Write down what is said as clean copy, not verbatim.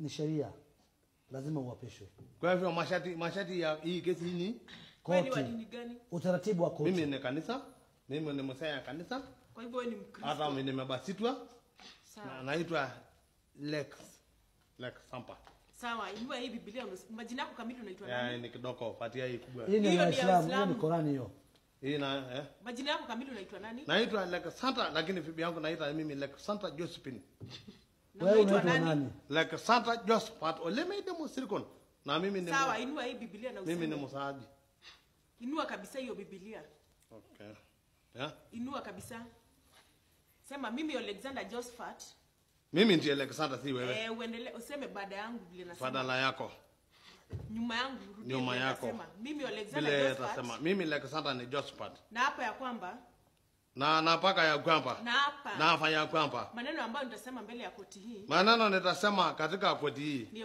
ni sheria. Lazima uapishwe. Kwa hivyo mashati ya hii kesi ni Wewe ni wa dini gani? Utaratibu wa koti. Mimi ni kanisa. Mimi ni msaya ya kanisa. Kwa hivyo wewe ni Mkristo. Hata mimi nimebatizwa. Sawa. Naitwa Lex Sampa. Sawa, inua hii Biblia. Majina yako kamili unaitwa nani? Ni kidogo, patia hii kubwa. Hii ni Hiyo ya ni ya Islam, Uislamu. hiyo ni Qurani hiyo. Hii na Majina yako kamili unaitwa nani? naitwa Lex Santa, lakini bibi yangu naita mimi Lex Santa Josephine. Na Wewe unaitwa unaitwa nani? Lex Santa Josephat Oleme de Musirikon. Na mimi ni Sawa, inua hii Biblia na useme. mimi ni msaaji. Inua kabisa hiyo Biblia. Okay. Yeah. Inua kabisa. Sema mimi Alexander Josephat. Mimi ndiye Lex Santa, si wewe. Uendelee useme baada yangu vile nasema. Badala yako. Nyuma yangu rudi. Nyuma yako. Nasema mimi Alexander Vile Josephat. tasema mimi Lex Santa ni Josephat. Na hapa ya kwamba Na napaka ya kwamba. na hapa Na afanya kwamba. maneno ambayo nitasema mbele ya koti hii Maneno nitasema katika koti hii. ni